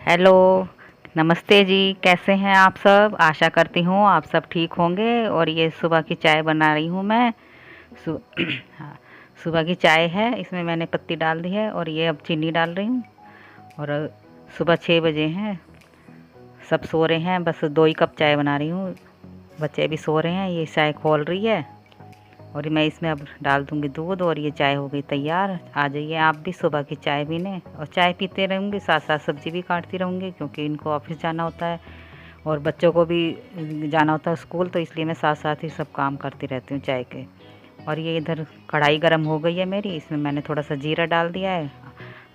Hello. नमस्ते जी, कैसे हैं आप सब? आशा करती हूँ आप सब ठीक होंगे। और ये सुबह की चाय बना रही हूँ मैं। सु हाँ, सुबह की चाय है, इसमें मैंने पत्ती डाल दी है और ये अब चीनी डाल रही हूँ। और सुबह 6 बजे हैं, सब सो रहे हैं, बस 2 ही कप चाय बना रही हूँ। बच्चे भी सो रहे हैं, ये चाय खोल रही है और मैं इसमें अब डाल दूँगी दूध और ये चाय हो गई तैयार। आ जाइए आप भी सुबह की चाय पीने। और चाय पीते रहूँगी, साथ साथ सब्ज़ी भी काटती रहूँगी क्योंकि इनको ऑफिस जाना होता है और बच्चों को भी जाना होता है स्कूल, तो इसलिए मैं साथ साथ ही सब काम करती रहती हूँ चाय के। और ये इधर कढ़ाई गर्म हो गई है मेरी, इसमें मैंने थोड़ा सा जीरा डाल दिया है।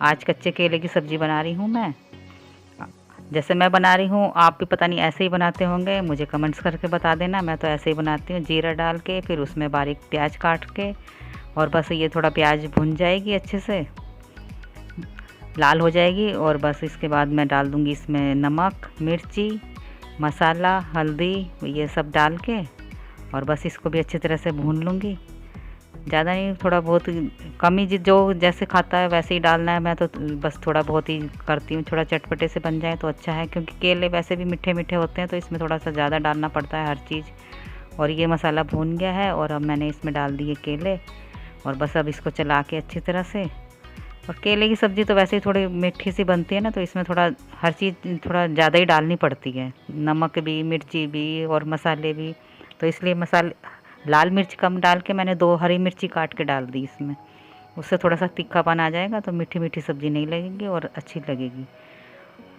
आज कच्चे केले की सब्ज़ी बना रही हूँ मैं। जैसे मैं बना रही हूँ आप भी पता नहीं ऐसे ही बनाते होंगे, मुझे कमेंट्स करके बता देना। मैं तो ऐसे ही बनाती हूँ, जीरा डाल के फिर उसमें बारीक प्याज काट के, और बस ये थोड़ा प्याज भुन जाएगी, अच्छे से लाल हो जाएगी, और बस इसके बाद मैं डाल दूँगी इसमें नमक, मिर्ची, मसाला, हल्दी, ये सब डाल के, और बस इसको भी अच्छी तरह से भून लूँगी। ज़्यादा नहीं, थोड़ा बहुत कम ही, जो जैसे खाता है वैसे ही डालना है। मैं तो बस थोड़ा बहुत ही करती हूँ, थोड़ा चटपटे से बन जाए तो अच्छा है, क्योंकि केले वैसे भी मीठे मीठे होते हैं तो इसमें थोड़ा सा ज़्यादा डालना पड़ता है हर चीज़। और ये मसाला भून गया है और अब मैंने इसमें डाल दिए केले, और बस अब इसको चला के अच्छी तरह से। और केले की सब्ज़ी तो वैसे ही थोड़ी मीठी सी बनती है ना, तो इसमें थोड़ा हर चीज़ थोड़ा ज़्यादा ही डालनी पड़ती है, नमक भी, मिर्ची भी और मसाले भी। तो इसलिए मसाले, लाल मिर्च कम डाल के मैंने 2 हरी मिर्ची काट के डाल दी इसमें। उससे थोड़ा सा तीखापन आ जाएगा तो मीठी मीठी सब्ज़ी नहीं लगेगी और अच्छी लगेगी।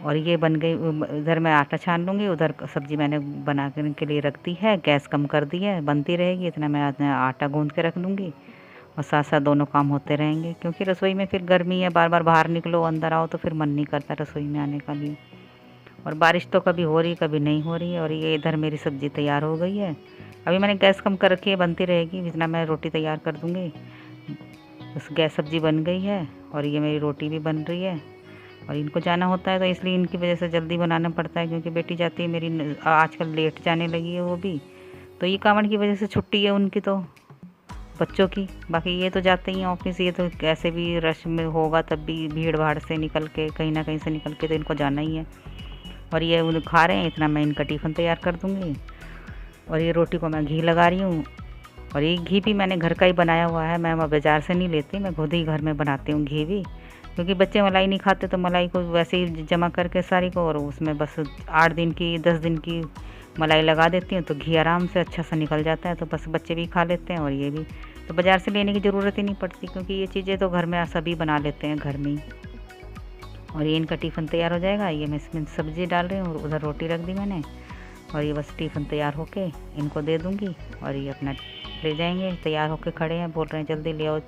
और ये बन गई। इधर मैं आटा छान लूँगी, उधर सब्ज़ी मैंने बनाने के लिए रख दी है, गैस कम कर दी है, बनती रहेगी। इतना मैं आटा गूँध के रख लूँगी और साथ साथ दोनों काम होते रहेंगे, क्योंकि रसोई में फिर गर्मी है, बार बार बाहर निकलो अंदर आओ तो फिर मन नहीं करता रसोई में आने का भी। और बारिश तो कभी हो रही कभी नहीं हो रही है। और ये इधर मेरी सब्ज़ी तैयार हो गई है। अभी मैंने गैस कम कर रखी है, बनती रहेगी, इतना मैं रोटी तैयार कर दूँगी। बस गैस सब्ज़ी बन गई है और ये मेरी रोटी भी बन रही है। और इनको जाना होता है तो इसलिए इनकी वजह से जल्दी बनाना पड़ता है, क्योंकि बेटी जाती है मेरी आजकल लेट जाने लगी है वो भी। तो ये कावड़ की वजह से छुट्टी है उनकी तो, बच्चों की। बाकी ये तो जाते ही हैं ऑफिस, ये तो कैसे भी रश में होगा तब भी भीड़ भाड़ से निकल के कहीं ना कहीं से निकल के तो इनको जाना ही है। और ये उन्हें खा रहे हैं, इतना मैं इनका टिफ़िन तैयार कर दूँगी। और ये रोटी को मैं घी लगा रही हूँ। और ये घी भी मैंने घर का ही बनाया हुआ है, मैं बाज़ार से नहीं लेती, मैं खुद ही घर में बनाती हूँ घी भी। क्योंकि बच्चे मलाई नहीं खाते तो मलाई को वैसे ही जमा करके सारी को, और उसमें बस 8 दिन की 10 दिन की मलाई लगा देती हूँ तो घी आराम से अच्छा सा निकल जाता है, तो बस बच्चे भी खा लेते हैं और ये भी। तो बाज़ार से लेने की ज़रूरत ही नहीं पड़ती, क्योंकि ये चीज़ें तो घर में सभी बना लेते हैं घर में ही। और ये इनका टिफ़िन तैयार हो जाएगा। ये मैं इसमें सब्ज़ी डाल रही हूँ और उधर रोटी रख दी मैंने। और ये बस टिफ़िन तैयार होके इनको दे दूँगी और ये अपना ले जाएंगे। तैयार होके खड़े हैं, बोल रहे हैं जल्दी ले आओ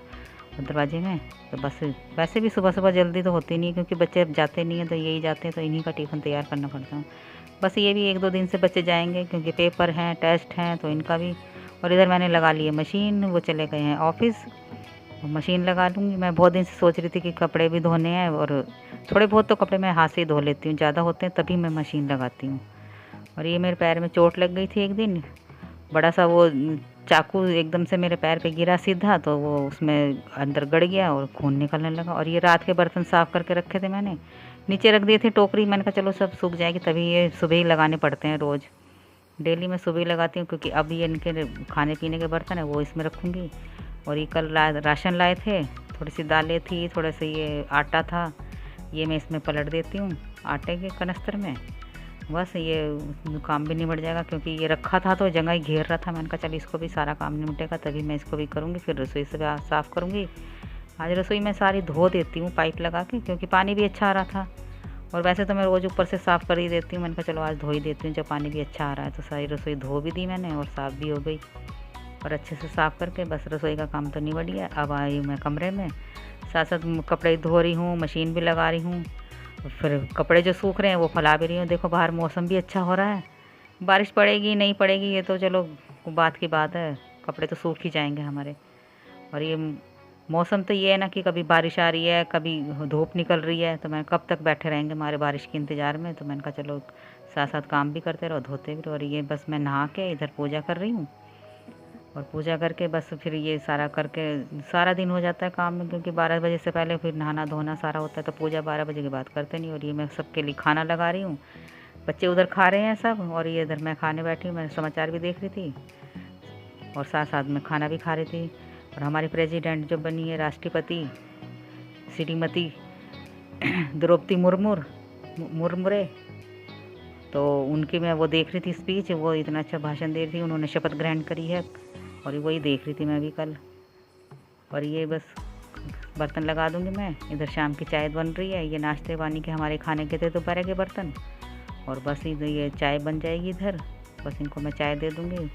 दरवाजे में। तो बस वैसे भी सुबह सुबह जल्दी तो होती नहीं है, क्योंकि बच्चे अब जाते नहीं हैं तो यही जाते हैं, तो इन्हीं का टिफ़िन तैयार करना पड़ता है। बस ये भी 1-2 दिन से बच्चे जाएंगे, क्योंकि पेपर हैं, टेस्ट हैं, तो इनका भी। और इधर मैंने लगा ली है मशीन, वो चले गए हैं ऑफिस। मशीन लगा लूँगी। मैं बहुत दिन से सोच रही थी कि कपड़े भी धोने हैं, और थोड़े बहुत तो कपड़े मैं हाथ से ही धो लेती हूँ, ज़्यादा होते हैं तभी मैं मशीन लगाती हूँ। और ये मेरे पैर में चोट लग गई थी एक दिन, बड़ा सा वो चाकू एकदम से मेरे पैर पे गिरा सीधा, तो वो उसमें अंदर गड़ गया और खून निकलने लगा। और ये रात के बर्तन साफ़ करके रखे थे मैंने, नीचे रख दिए थे टोकरी। मैंने कहा चलो सब सूख जाएगी, तभी ये सुबह ही लगाने पड़ते हैं रोज़। डेली मैं सुबह ही लगाती हूँ, क्योंकि अब ये इनके खाने पीने के बर्तन है वो इसमें रखूँगी। और ये कल राशन लाए थे, थोड़ी सी दालें थी, थोड़ा सा ये आटा था, ये मैं इसमें पलट देती हूँ आटे के कनस्तर में। बस ये काम भी निबट जाएगा, क्योंकि ये रखा था तो जगह ही घेर रहा था। मैंने कहा चल इसको भी सारा काम निपटेगा तभी मैं इसको भी करूँगी, फिर रसोई से साफ़ करूँगी। आज रसोई में सारी धो देती हूँ पाइप लगा के, क्योंकि पानी भी अच्छा आ रहा था। और वैसे तो मैं रोज़ ऊपर से साफ़ कर ही देती हूँ, मैंने कहा चलो आज धो ही देती हूँ, जब पानी भी अच्छा आ रहा है। तो सारी रसोई धो भी दी मैंने और साफ़ भी हो गई। और अच्छे से साफ़ करके बस रसोई का काम तो निबट गया। अब आई हूँ मैं कमरे में, साथ साथ कपड़े धो रही हूँ, मशीन भी लगा रही हूँ। फिर कपड़े जो सूख रहे हैं वो फैला भी रही हूँ। देखो बाहर मौसम भी अच्छा हो रहा है, बारिश पड़ेगी नहीं पड़ेगी ये तो चलो बात की बात है, कपड़े तो सूख ही जाएंगे हमारे। और ये मौसम तो ये है ना कि कभी बारिश आ रही है कभी धूप निकल रही है, तो मैं कब तक बैठे रहेंगे हमारे बारिश के इंतज़ार में। तो मैंने कहा चलो साथ साथ काम भी करते रहो, धोते भी रहो। और ये बस मैं नहा के इधर पूजा कर रही हूँ। और पूजा करके बस फिर ये सारा करके सारा दिन हो जाता है काम में, क्योंकि 12 बजे से पहले फिर नहाना धोना सारा होता है, तो पूजा 12 बजे के बाद करते नहीं। और ये मैं सबके लिए खाना लगा रही हूँ, बच्चे उधर खा रहे हैं सब, और ये इधर मैं खाने बैठी हूँ। मैं समाचार भी देख रही थी और साथ साथ में खाना भी खा रही थी। और हमारी प्रेसिडेंट जो बनी है राष्ट्रपति श्रीमती द्रौपदी मुर्मुरे, तो उनकी मैं वो देख रही थी स्पीच। वो इतना अच्छा भाषण दे रही थी, उन्होंने शपथ ग्रहण करी है, और वही देख रही थी मैं भी कल। और ये बस बर्तन लगा दूंगी मैं। इधर शाम की चाय बन रही है, ये नाश्ते पानी के हमारे खाने के थे दोपहर के बर्तन, और बस ये चाय बन जाएगी इधर। बस इनको मैं चाय दे दूँगी,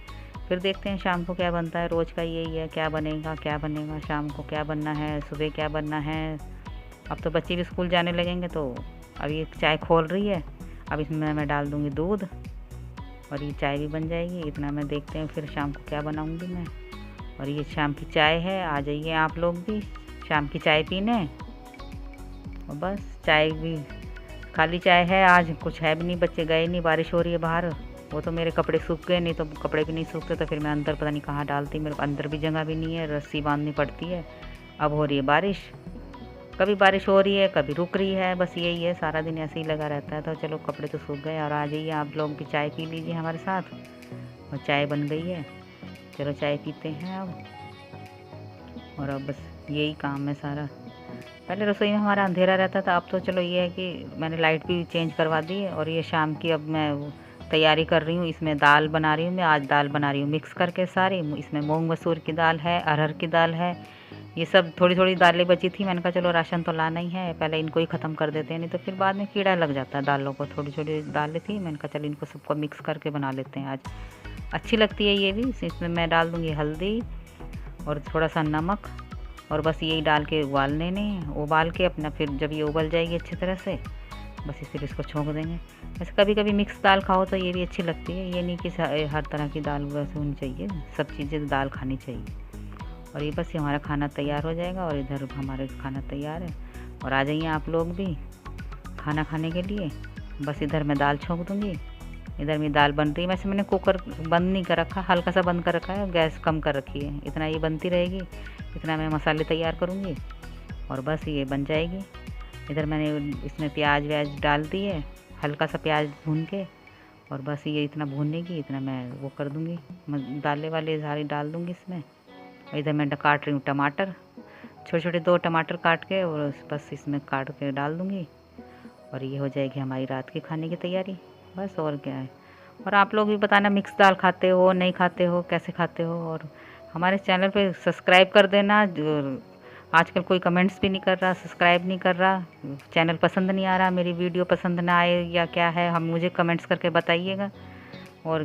फिर देखते हैं शाम को क्या बनता है। रोज़ का यही है, क्या बनेगा शाम को, क्या बनना है, सुबह क्या बनना है। अब तो बच्चे भी स्कूल जाने लगेंगे, तो अब ये चाय खोल रही है, अब इसमें मैं डाल दूँगी दूध, और ये चाय भी बन जाएगी। इतना मैं देखते हैं फिर शाम को क्या बनाऊँगी मैं। और ये शाम की चाय है, आ जाइए आप लोग भी शाम की चाय पीने। और बस चाय भी खाली चाय है, आज कुछ है भी नहीं, बच्चे गए नहीं, बारिश हो रही है बाहर। वो तो मेरे कपड़े सूख गए, नहीं तो कपड़े भी नहीं सूखते, तो फिर मैं अंदर पता नहीं कहाँ डालती। मेरे अंदर भी जगह भी नहीं है, रस्सी बांधनी पड़ती है। अब हो रही है बारिश, कभी बारिश हो रही है कभी रुक रही है, बस यही है, सारा दिन ऐसे ही लगा रहता है। तो चलो कपड़े तो सूख गए, और आ जाइए आप लोग भी चाय पी लीजिए हमारे साथ। और चाय बन गई है, चलो चाय पीते हैं अब। और अब बस यही काम है सारा। पहले रसोई में हमारा अंधेरा रहता था, अब तो चलो ये है कि मैंने लाइट भी चेंज करवा दी है। और ये शाम की अब मैं तैयारी कर रही हूँ, इसमें दाल बना रही हूँ मैं। आज दाल बना रही हूँ मिक्स करके सारी, इसमें मूंग मसूर की दाल है, अरहर की दाल है, ये सब थोड़ी थोड़ी दालें बची थी। मैंने कहा चलो राशन तो लाना ही है, पहले इनको ही ख़त्म कर देते हैं, नहीं तो फिर बाद में कीड़ा लग जाता है दालों को। थोड़ी छोटी दालें थी, मैंने कहा चलो इनको सबको मिक्स करके बना लेते हैं आज, अच्छी लगती है ये भी। इसमें मैं डाल दूँगी हल्दी और थोड़ा सा नमक, और बस यही डाल के उबालने नहीं, उबाल के अपना फिर जब ये उबल जाएगी अच्छी तरह से, बस फिर इसको छोंक देंगे। वैसे कभी कभी मिक्स दाल खाओ तो ये भी अच्छी लगती है, ये नहीं कि हर तरह की दाल वैसे होनी चाहिए, सब चीज़ें दाल खानी चाहिए। और ये बस ये हमारा खाना तैयार हो जाएगा, और इधर हमारे खाना तैयार है। और आ जाइए आप लोग भी खाना खाने के लिए। बस इधर मैं दाल छोंक दूँगी, इधर मेरी दाल बन रही है। वैसे मैंने कुकर बंद नहीं कर रखा, हल्का सा बंद कर रखा है, गैस कम कर रखी है, इतना ये बनती रहेगी। इतना मैं मसाले तैयार करूँगी और बस ये बन जाएगी। इधर मैंने इसमें प्याज व्याज डाल दी है, हल्का सा प्याज भून के, और बस ये इतना भूनने की, इतना मैं वो कर दूँगी, दालें वाले सारी डाल दूँगी इसमें। और इधर मैं काट रही हूँ टमाटर, छोटे छोटे 2 टमाटर काट के, और बस इसमें काट के डाल दूँगी, और ये हो जाएगी हमारी रात के खाने की तैयारी। बस और क्या है। और आप लोग भी बताना मिक्स दाल खाते हो नहीं खाते हो, कैसे खाते हो। और हमारे चैनल पे सब्सक्राइब कर देना। आजकल कोई कमेंट्स भी नहीं कर रहा, सब्सक्राइब नहीं कर रहा, चैनल पसंद नहीं आ रहा, मेरी वीडियो पसंद ना आए या क्या है, हम मुझे कमेंट्स करके बताइएगा। और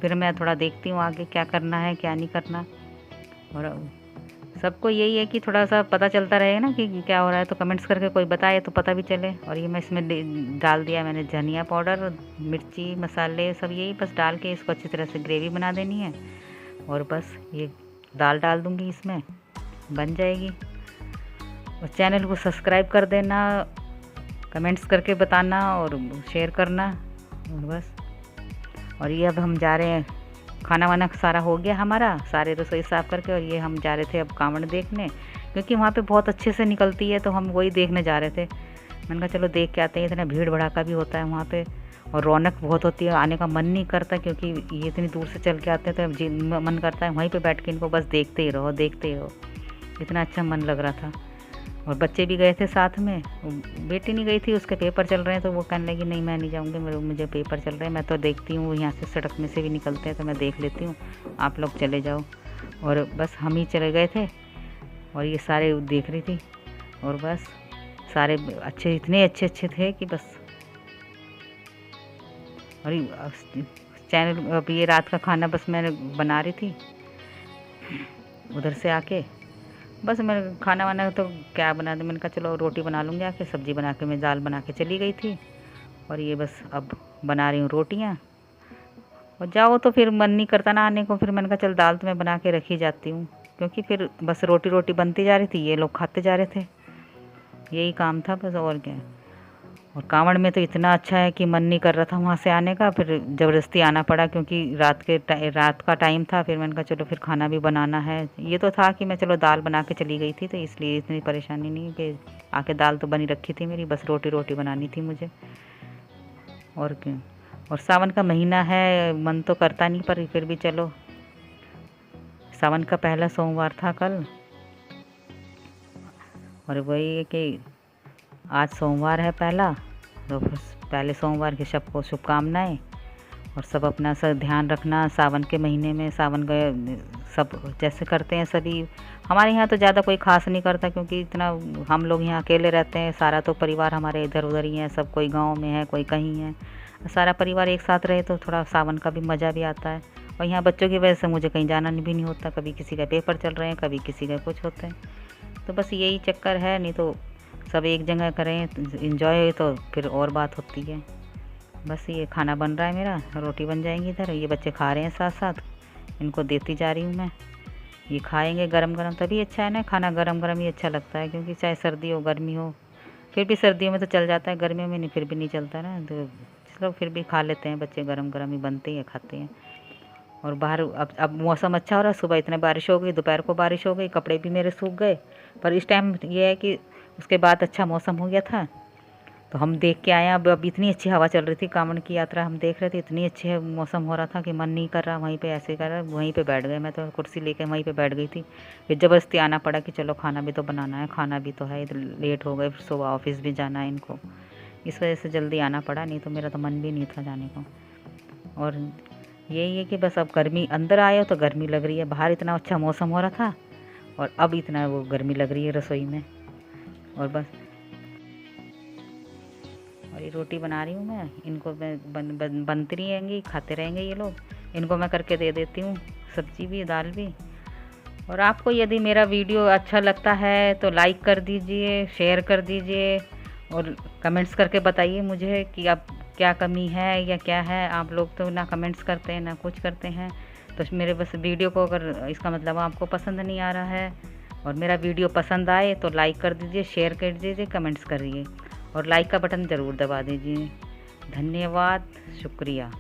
फिर मैं थोड़ा देखती हूँ आगे क्या करना है क्या नहीं करना। और सबको यही है कि थोड़ा सा पता चलता रहे ना कि क्या हो रहा है, तो कमेंट्स करके कोई बताए तो पता भी चले। और ये मैं इसमें डाल दिया मैंने धनिया पाउडर, मिर्ची मसाले सब, यही बस डाल के इसको अच्छी तरह से ग्रेवी बना देनी है। और बस ये दाल डाल दूँगी इसमें, बन जाएगी। और चैनल को सब्सक्राइब कर देना, कमेंट्स करके बताना और शेयर करना। और बस, और ये अब हम जा रहे हैं, खाना वाना सारा हो गया हमारा, सारे रसोई साफ़ करके, और ये हम जा रहे थे अब कांवड़ देखने, क्योंकि वहाँ पे बहुत अच्छे से निकलती है, तो हम वही देखने जा रहे थे। मैंने कहा चलो देख के आते हैं, इतना भीड़ भड़ाका भी होता है वहाँ पे, और रौनक बहुत होती है, आने का मन नहीं करता, क्योंकि ये इतनी दूर से चल के आते हैं, तो मन करता है वहीं पर बैठ के इनको बस देखते ही रहो देखते ही रहो। इतना अच्छा मन लग रहा था। और बच्चे भी गए थे साथ में, बेटी नहीं गई थी, उसके पेपर चल रहे हैं, तो वो कहने लगी नहीं मैं नहीं जाऊँगी, मुझे पेपर चल रहे हैं, मैं तो देखती हूँ यहाँ से सड़क में से भी निकलते हैं तो मैं देख लेती हूँ, आप लोग चले जाओ। और बस हम ही चले गए थे, और ये सारे देख रही थी, और बस सारे अच्छे, इतने अच्छे अच्छे थे कि बस। और चैनल अब ये रात का खाना बस मैंने बना रही थी उधर से आके, बस मैं खाना वाना तो क्या बना दे, मैंने कहा चलो रोटी बना लूँगी आके, सब्ज़ी बना के मैं दाल बना के चली गई थी। और ये बस अब बना रही हूँ रोटियाँ। और जाओ तो फिर मन नहीं करता ना आने को, फिर मैंने कहा चल दाल तो मैं बना के रखी जाती हूँ, क्योंकि फिर बस रोटी रोटी बनती जा रही थी, ये लोग खाते जा रहे थे, यही काम था बस और क्या। और कांवड़ में तो इतना अच्छा है कि मन नहीं कर रहा था वहाँ से आने का, फिर ज़बरदस्ती आना पड़ा क्योंकि रात का टाइम था। फिर मैंने कहा चलो फिर खाना भी बनाना है। ये तो था कि मैं चलो दाल बना के चली गई थी, तो इसलिए इतनी परेशानी नहीं कि आके दाल तो बनी रखी थी मेरी, बस रोटी बनानी थी मुझे। और क्यों, और सावन का महीना है, मन तो करता नहीं पर फिर भी चलो। सावन का पहला सोमवार था कल, और वही है कि आज सोमवार है पहला, तो पहले सोमवार की सबको शुभकामनाएं। और सब अपना सब ध्यान रखना सावन के महीने में। सावन गए सब जैसे करते हैं सभी। हमारे यहाँ तो ज़्यादा कोई खास नहीं करता क्योंकि इतना हम लोग यहाँ अकेले रहते हैं, सारा तो परिवार हमारे इधर उधर ही है, सब कोई गांव में है, कोई कहीं है। सारा परिवार एक साथ रहे तो थोड़ा सावन का भी मज़ा भी आता है। और यहाँ बच्चों की वजह से मुझे कहीं जाना भी नहीं होता, कभी किसी का पेपर चल रहे हैं, कभी किसी का कुछ होते हैं, तो बस यही चक्कर है। नहीं तो सब एक जगह करें इंजॉय तो फिर और बात होती है। बस ये खाना बन रहा है मेरा, रोटी बन जाएंगी इधर, ये बच्चे खा रहे हैं साथ साथ, इनको देती जा रही हूँ मैं। ये खाएंगे गरम गरम तभी अच्छा है ना, खाना गरम गरम ही अच्छा लगता है, क्योंकि चाहे सर्दी हो गर्मी हो, फिर भी सर्दियों में तो चल जाता है, गर्मियों में नहीं, फिर भी नहीं चलता ना। तो चलो फिर भी खा लेते हैं बच्चे, गरम गरम ही बनते हैं खाते हैं। और बाहर अब मौसम अच्छा हो रहा है, सुबह इतने बारिश हो गई, दोपहर को बारिश हो गई, कपड़े भी मेरे सूख गए। पर इस टाइम ये है कि उसके बाद अच्छा मौसम हो गया था, तो हम देख के आए हैं। अब इतनी अच्छी हवा चल रही थी, कांवड़ की यात्रा हम देख रहे थे, इतनी अच्छी मौसम हो रहा था कि मन नहीं कर रहा, वहीं पे ऐसे कर रहा, वहीं पे बैठ गए। मैं तो कुर्सी लेके वहीं पे बैठ गई थी। फिर ज़बरदस्ती आना पड़ा कि चलो खाना भी तो बनाना है, खाना भी तो है, इधर लेट हो गए, फिर सुबह ऑफिस भी जाना है इनको, इस वजह से जल्दी आना पड़ा, नहीं तो मेरा तो मन भी नहीं था जाने को। और यही है कि बस अब गर्मी, अंदर आए हो तो गर्मी लग रही है, बाहर इतना अच्छा मौसम हो रहा था और अब इतना वो गर्मी लग रही है रसोई में। और बस, और ये रोटी बना रही हूँ मैं, इनको मैं बनती रहेंगी, खाते रहेंगे ये लोग, इनको मैं करके दे देती हूँ, सब्जी भी दाल भी। और आपको यदि मेरा वीडियो अच्छा लगता है तो लाइक कर दीजिए, शेयर कर दीजिए, और कमेंट्स करके बताइए मुझे कि अब क्या कमी है या क्या है। आप लोग तो ना कमेंट्स करते हैं ना कुछ करते हैं, तो मेरे बस वीडियो को, अगर इसका मतलब आपको पसंद नहीं आ रहा है और मेरा वीडियो पसंद आए तो लाइक कर दीजिए, शेयर कर दीजिए, कमेंट्स करिए और लाइक का बटन ज़रूर दबा दीजिए। धन्यवाद, शुक्रिया।